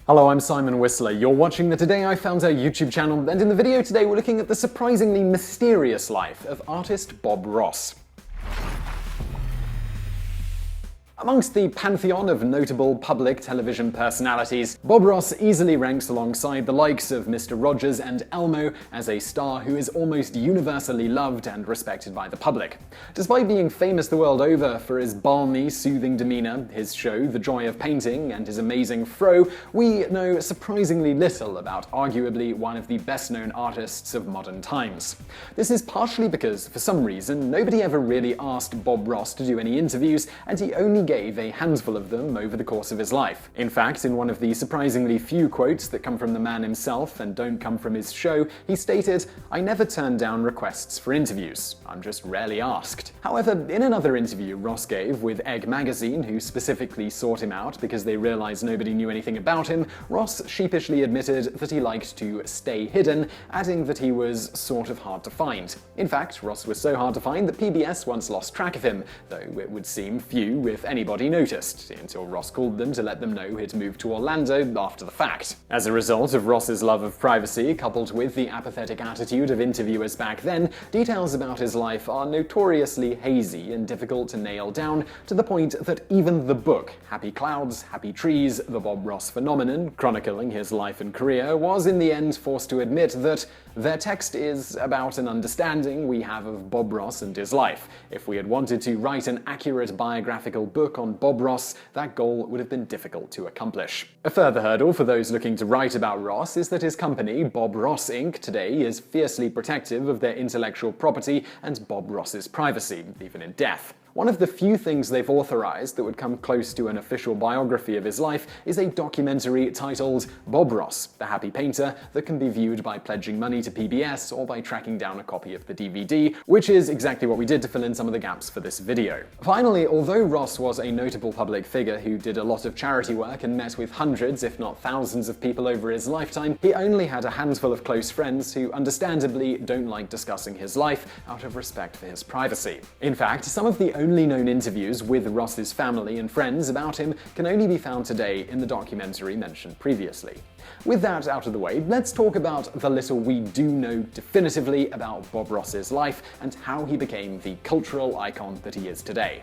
Hello, I'm Simon Whistler. You're watching the Today I Found Out YouTube channel, and in the video today we're looking at the surprisingly mysterious life of artist Bob Ross. Amongst the pantheon of notable public television personalities, Bob Ross easily ranks alongside the likes of Mr Rogers and Elmo as a star who is almost universally loved and respected by the public. Despite being famous the world over for his balmy, soothing demeanour, his show The Joy of Painting, and his amazing fro, we know surprisingly little about arguably one of the best-known artists of modern times. This is partially because, for some reason, nobody ever really asked Bob Ross to do any interviews, and he only gave a handful of them over the course of his life. In fact, in one of the surprisingly few quotes that come from the man himself and don't come from his show, he stated, "I never turn down requests for interviews. I'm just rarely asked." However, in another interview Ross gave with Egg magazine, who specifically sought him out because they realized nobody knew anything about him, Ross sheepishly admitted that he liked to stay hidden, adding that he was sort of hard to find. In fact, Ross was so hard to find that PBS once lost track of him, though it would seem few, if anybody, noticed, until Ross called them to let them know he'd moved to Orlando after the fact. As a result of Ross's love of privacy, coupled with the apathetic attitude of interviewers back then, details about his life are notoriously hazy and difficult to nail down, to the point that even the book, Happy Clouds, Happy Trees, The Bob Ross Phenomenon, chronicling his life and career, was in the end forced to admit that their text is about an understanding we have of Bob Ross and his life. If we had wanted to write an accurate biographical book on Bob Ross, that goal would have been difficult to accomplish. A further hurdle for those looking to write about Ross is that his company, Bob Ross Inc., today is fiercely protective of their intellectual property and Bob Ross's privacy, even in death. One of the few things they've authorized that would come close to an official biography of his life is a documentary titled Bob Ross, the Happy Painter, that can be viewed by pledging money to PBS or by tracking down a copy of the DVD, which is exactly what we did to fill in some of the gaps for this video. Finally, although Ross was a notable public figure who did a lot of charity work and met with hundreds, if not thousands, of people over his lifetime, he only had a handful of close friends who understandably don't like discussing his life out of respect for his privacy. In fact, some of the only known interviews with Ross's family and friends about him can only be found today in the documentary mentioned previously. With that out of the way, let's talk about the little we do know definitively about Bob Ross's life and how he became the cultural icon that he is today.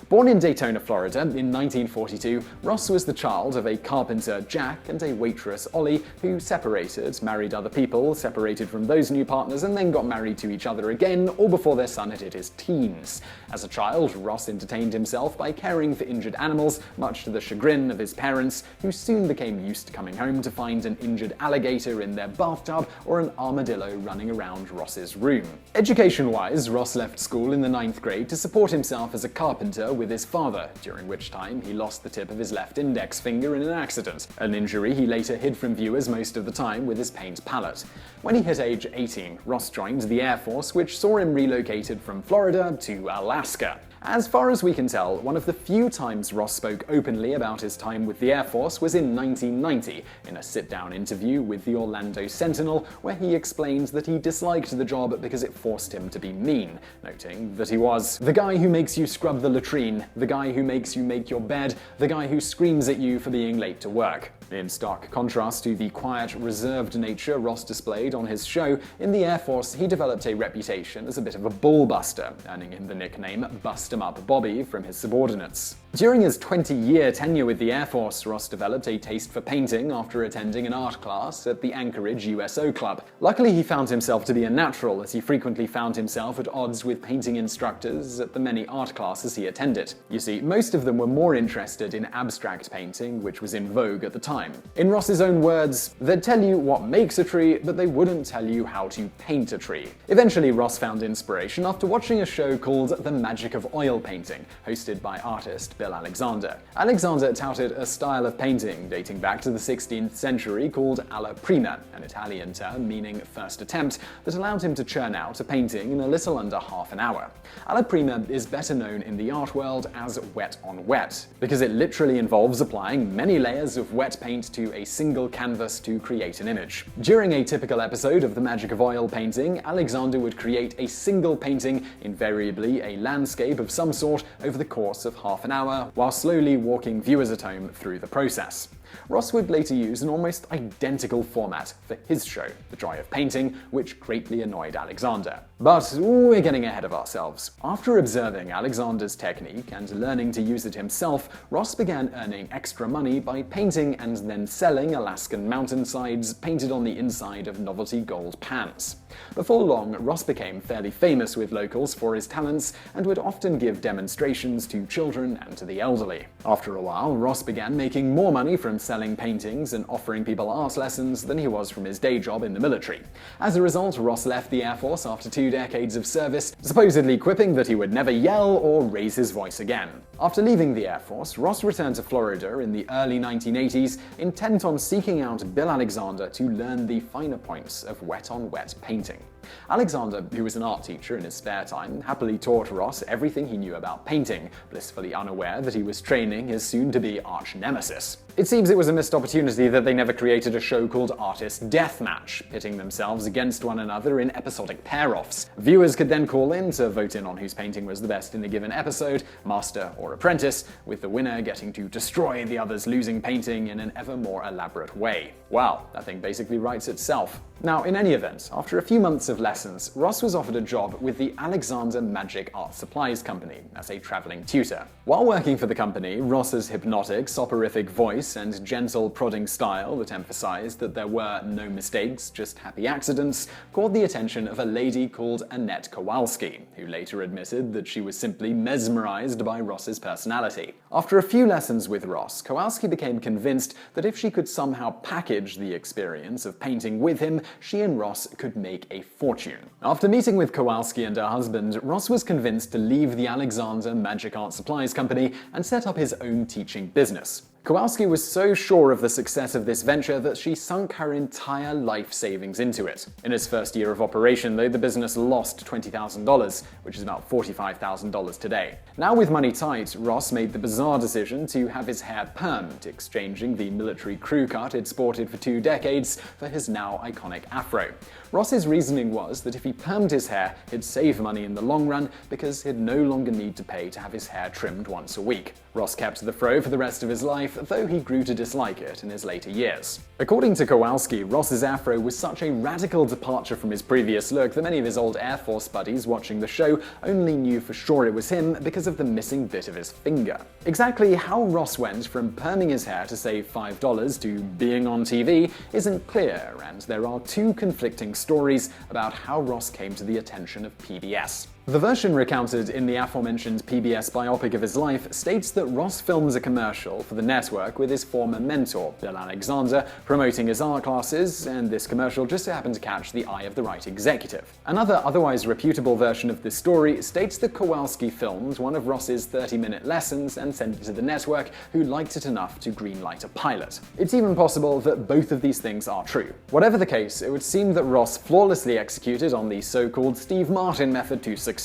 Born in Daytona, Florida in 1942, Ross was the child of a carpenter, Jack, and a waitress, Ollie, who separated, married other people, separated from those new partners, and then got married to each other again, all before their son had hit his teens. As a child, Ross entertained himself by caring for injured animals, much to the chagrin of his parents, who soon became used to coming home to find an injured alligator in their bathtub or an armadillo running around Ross's room. Education-wise, Ross left school in the 9th grade to support himself as a carpenter with his father, during which time he lost the tip of his left index finger in an accident, an injury he later hid from viewers most of the time with his paint palette. When he hit age 18, Ross joined the Air Force, which saw him relocated from Florida to Alaska. As far as we can tell, one of the few times Ross spoke openly about his time with the Air Force was in 1990, in a sit-down interview with the Orlando Sentinel, where he explained that he disliked the job because it forced him to be mean, noting that he was the guy who makes you scrub the latrine, the guy who makes you make your bed, the guy who screams at you for being late to work. In stark contrast to the quiet, reserved nature Ross displayed on his show, in the Air Force he developed a reputation as a bit of a ballbuster, earning him the nickname Bust 'em Up Bobby from his subordinates. During his 20-year tenure with the Air Force, Ross developed a taste for painting after attending an art class at the Anchorage USO Club. Luckily, he found himself to be a natural, as he frequently found himself at odds with painting instructors at the many art classes he attended. You see, most of them were more interested in abstract painting, which was in vogue at the time. In Ross's own words, they'd tell you what makes a tree, but they wouldn't tell you how to paint a tree. Eventually, Ross found inspiration after watching a show called The Magic of Oil Painting, hosted by artist Bill Alexander. Alexander touted a style of painting dating back to the 16th century called alla prima, an Italian term meaning first attempt, that allowed him to churn out a painting in a little under half an hour. Alla prima is better known in the art world as wet on wet, because it literally involves applying many layers of wet paint to a single canvas to create an image. During a typical episode of The Magic of Oil Painting, Alexander would create a single painting, invariably a landscape of some sort, over the course of half an hour, while slowly walking viewers at home through the process. Ross would later use an almost identical format for his show, The Joy of Painting, which greatly annoyed Alexander. But we're getting ahead of ourselves. After observing Alexander's technique and learning to use it himself, Ross began earning extra money by painting and then selling Alaskan mountainsides painted on the inside of novelty gold pans. Before long, Ross became fairly famous with locals for his talents and would often give demonstrations to children and to the elderly. After a while, Ross began making more money from selling paintings and offering people art lessons than he was from his day job in the military. As a result, Ross left the Air Force after 2 decades of service, supposedly quipping that he would never yell or raise his voice again. After leaving the Air Force, Ross returned to Florida in the early 1980s, intent on seeking out Bill Alexander to learn the finer points of wet-on-wet painting. Alexander, who was an art teacher in his spare time, happily taught Ross everything he knew about painting, blissfully unaware that he was training his soon-to-be arch-nemesis. It seems it was a missed opportunity that they never created a show called Artist Deathmatch, pitting themselves against one another in episodic pair-offs. Viewers could then call in to vote in on whose painting was the best in a given episode, master or apprentice, with the winner getting to destroy the other's losing painting in an ever more elaborate way. Wow, that thing basically writes itself. Now, in any event, after a few months of lessons, Ross was offered a job with the Alexander Magic Art Supplies Company as a traveling tutor. While working for the company, Ross's hypnotic, soporific voice and gentle prodding style that emphasized that there were no mistakes, just happy accidents, caught the attention of a lady called Annette Kowalski, who later admitted that she was simply mesmerized by Ross's personality. After a few lessons with Ross, Kowalski became convinced that if she could somehow package the experience of painting with him, she and Ross could make a fortune. After meeting with Kowalski and her husband, Ross was convinced to leave the Alexander Magic Art Supplies Company and set up his own teaching business. Kowalski was so sure of the success of this venture that she sunk her entire life savings into it. In its first year of operation, though, the business lost $20,000, which is about $45,000 today. Now with money tight, Ross made the bizarre decision to have his hair permed, exchanging the military crew cut he'd sported for 2 decades for his now iconic afro. Ross's reasoning was that if he permed his hair, he'd save money in the long run because he'd no longer need to pay to have his hair trimmed once a week. Ross kept the fro for the rest of his life, though he grew to dislike it in his later years. According to Kowalski, Ross's afro was such a radical departure from his previous look that many of his old Air Force buddies watching the show only knew for sure it was him because of the missing bit of his finger. Exactly how Ross went from perming his hair to save $5 to being on TV isn't clear, and there are 2 conflicting stories about how Ross came to the attention of PBS. The version recounted in the aforementioned PBS biopic of his life states that Ross films a commercial for the network with his former mentor, Bill Alexander, promoting his art classes, and this commercial just so happened to catch the eye of the right executive. Another otherwise reputable version of this story states that Kowalski filmed one of Ross's 30-minute lessons and sent it to the network, who liked it enough to greenlight a pilot. It's even possible that both of these things are true. Whatever the case, it would seem that Ross flawlessly executed on the so-called Steve Martin method to success.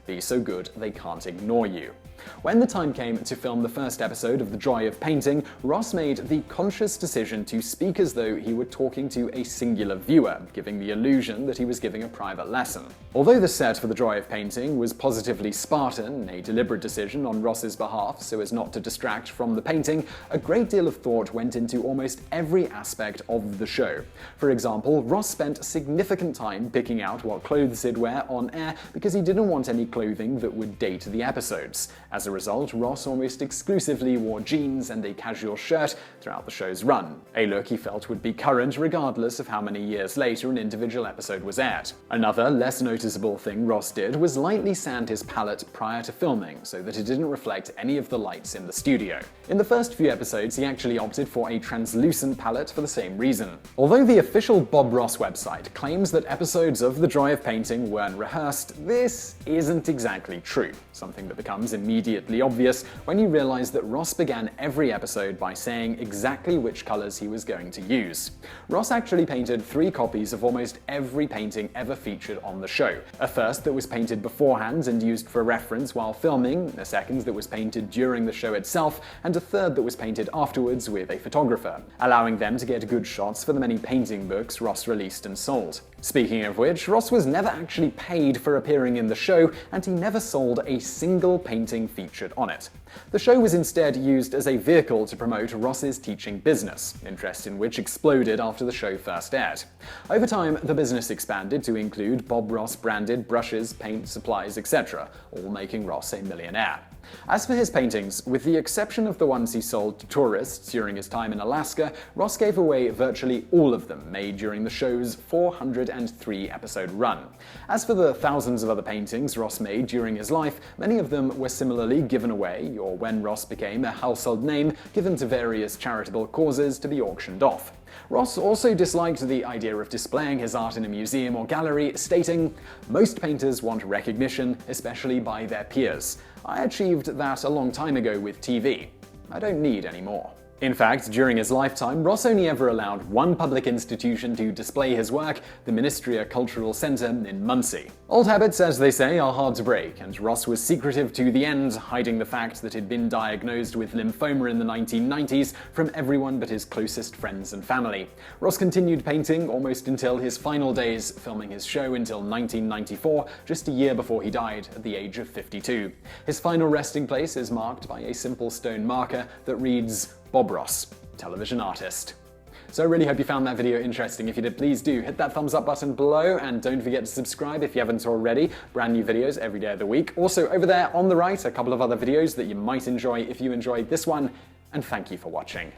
Be so good they can't ignore you. When the time came to film the first episode of The Joy of Painting, Ross made the conscious decision to speak as though he were talking to a singular viewer, giving the illusion that he was giving a private lesson. Although the set for The Joy of Painting was positively Spartan, a deliberate decision on Ross's behalf so as not to distract from the painting, a great deal of thought went into almost every aspect of the show. For example, Ross spent significant time picking out what clothes he'd wear on air because he didn't want any clothing that would date the episodes. As a result, Ross almost exclusively wore jeans and a casual shirt throughout the show's run, a look he felt would be current regardless of how many years later an individual episode was aired. Another, less noticeable thing Ross did was lightly sand his palette prior to filming so that it didn't reflect any of the lights in the studio. In the first few episodes, he actually opted for a translucent palette for the same reason. Although the official Bob Ross website claims that episodes of The Joy of Painting weren't rehearsed, this isn't exactly true, something that becomes immediately obvious when you realize that Ross began every episode by saying exactly which colors he was going to use. Ross actually painted 3 copies of almost every painting ever featured on the show. A first that was painted beforehand and used for reference while filming, a second that was painted during the show itself, and a third that was painted afterwards with a photographer, allowing them to get good shots for the many painting books Ross released and sold. Speaking of which, Ross was never actually paid for appearing in the show, and he never sold a single painting featured on it. The show was instead used as a vehicle to promote Ross's teaching business, interest in which exploded after the show first aired. Over time, the business expanded to include Bob Ross-branded brushes, paint, supplies, etc., all making Ross a millionaire. As for his paintings, with the exception of the ones he sold to tourists during his time in Alaska, Ross gave away virtually all of them made during the show's 403-episode run. As for the thousands of other paintings Ross made during his life, many of them were similarly given away, or when Ross became a household name, given to various charitable causes to be auctioned off. Ross also disliked the idea of displaying his art in a museum or gallery, stating, "Most painters want recognition, especially by their peers. I achieved that a long time ago with TV. I don't need any more." In fact, during his lifetime, Ross only ever allowed one public institution to display his work, the Ministria Cultural Centre in Muncie. Old habits, as they say, are hard to break, and Ross was secretive to the end, hiding the fact that he'd been diagnosed with lymphoma in the 1990s from everyone but his closest friends and family. Ross continued painting almost until his final days, filming his show until 1994, just a year before he died at the age of 52. His final resting place is marked by a simple stone marker that reads, Bob Ross, television artist. So I really hope you found that video interesting. If you did, please do hit that thumbs up button below, and don't forget to subscribe if you haven't already. Brand new videos every day of the week. Also, over there on the right, a couple of other videos that you might enjoy if you enjoyed this one, and thank you for watching.